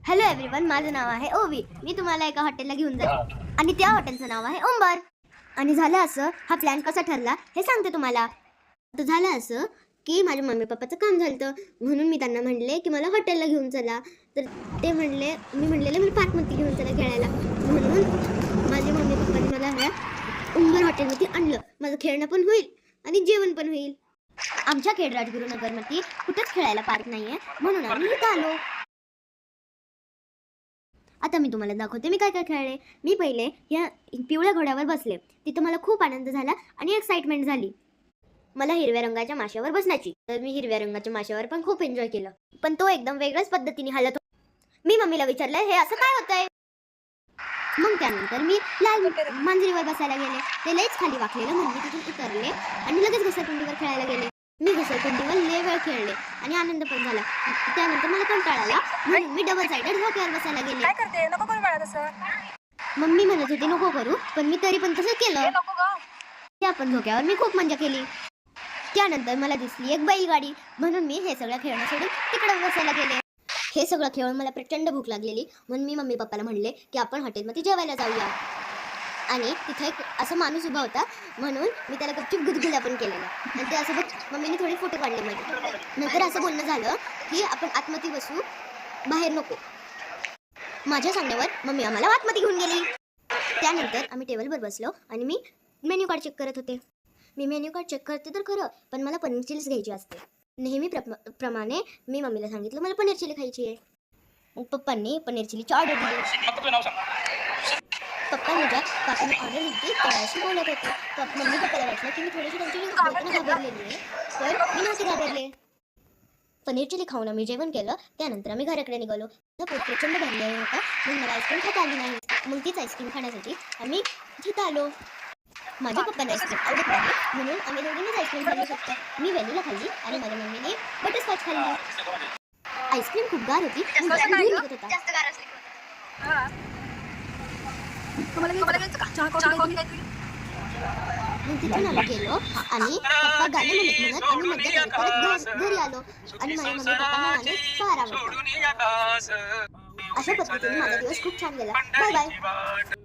Hello everyone, माझं नाव आहे ओवी. मी तुम्हाला एका हॉटेलला घेऊन जाते आणि त्या हॉटेलचं नाव आहे ओंबर. आणि झालं असं, हा प्लॅन कसा ठरला हे सांगते तुम्हाला. तर झालं असं की माझ्या मम्मी पप्पाचं काम झालं, म्हणून मी त्यांना म्हणले की मला हॉटेलला घेऊन चला. तर ते म्हणले, मी म्हणलेले मला पार्कमध्ये घेऊन चला खेळायला. म्हणून माझे मम्मी पप्पांनी मला ह्या ओंबर हॉटेलमध्ये आणलं. माझं खेळणं पण होईल आणि जेवण पण होईल. आमच्या खेड राजगुरुनगरमध्ये कुठंच खेळायला पार्क नाही आहे, म्हणून आम्ही इथं आलो. आता मी तुम्हाला दाखवते मी काय काय खेळले. मी पहिले या पिवळ्या घोड्यावर बसले. तिथं मला खूप आनंद झाला आणि एक्साइटमेंट झाली. मला हिरव्या रंगाच्या माशावर बसण्याची, तर मी हिरव्या रंगाच्या माशावर पण खूप एन्जॉय केलं. पण तो एकदम वेगळ्याच पद्धतीने हलत होता. मी मम्मीला विचारलं, हे असं काय होतंय? मग त्यानंतर मी लाल मांजरीवर बसायला गेले. ते लयच खाली वाकलेलं, म्हणून तिथून उतरले आणि लगेच घसरगुंडीवर खेळायला गेले. मी घसरगुंडीवर लय वेळ खेळले आणि आनंद पण झाला. त्यानंतर मला कंटाळा आला, म्हणून मी डबल साइडेड झोक्यावर बसायला गेले. काय करते? नको करू बाळा तसं. मम्मी म्हणत होती नको करू, पण मी तरी पण तसं केलं. नको गं. त्या पण झोक्यावर मी खूप मजा केली. त्यानंतर मला दिसली एक बैलगाडी, म्हणून मी हे सगळं खेळणं सोडून तिकडे बसायला गेले. हे सगळं खेळून मला प्रचंड भूक लागलेली, म्हणून मी मम्मी पप्पाला म्हणले की आपण हॉटेलमध्ये जेवायला जाऊया. आणि तिथे एक असं माणूस उभा होता, म्हणून मी त्याला गपचूप गुदगुल्या पण केलेलं. आणि त्यासोबत मम्मीने थोडे फोटो काढले माझे. नंतर असं बोलणं झालं की आपण आतमध्ये बसू, बाहेर नको. माझ्या सांगण्यावर मम्मी आम्हाला आतमध्ये घेऊन गेली. त्यानंतर आम्ही टेबलवर बसलो आणि मी मेन्यू कार्ड चेक करत होते. मी मेन्यू कार्ड चेक करते तर खरं, पण मला पनीर चिलीच घ्यायची असते. नेहमी प्रमाणे मी मम्मीला सांगितलं मला पनीर चिली खायची आहे. मग पप्पांनी पनीर चिलीची ऑर्डर दिली. पप्पा ज्या काकांनी ऑर्डर दिली त्याशी बोलत होते. मम्मी पप्पाला वाटलं की मी थोडीशी त्यांची घाबरलेली आहे, तर मी नव्हते घाबरले. पनीर चिली खाऊन आम्ही जेवण केलं. त्यानंतर आम्ही घराकडे निघालो. पोट प्रचंड भरलेलं होतं, मग मला आईस्क्रीम खाता आली नाही. मग तीच आईस्क्रीम खाण्यासाठी आम्ही तिथं आलो. माझ्या पप्पांना आईस्क्रीम आवडत नाही, म्हणून आम्ही दोघींनीच आईस्क्रीम खाल्ली शकतो. मी व्हॅनिला खाल्ली आणि माझ्या मम्मीने बटरस्कॉच खाल्ली. आईस्क्रीम खूप गार होती, मग तिथून आम्ही गेलो आणि पप्पा गाणे म्हणत आम्ही मजा करत परत घरी आलो. आणि माझ्या मम्मी पप्पांना गाणे फार आवडतात. अशा पद्धतीने माझा दिवस खूप छान गेला. Bye bye.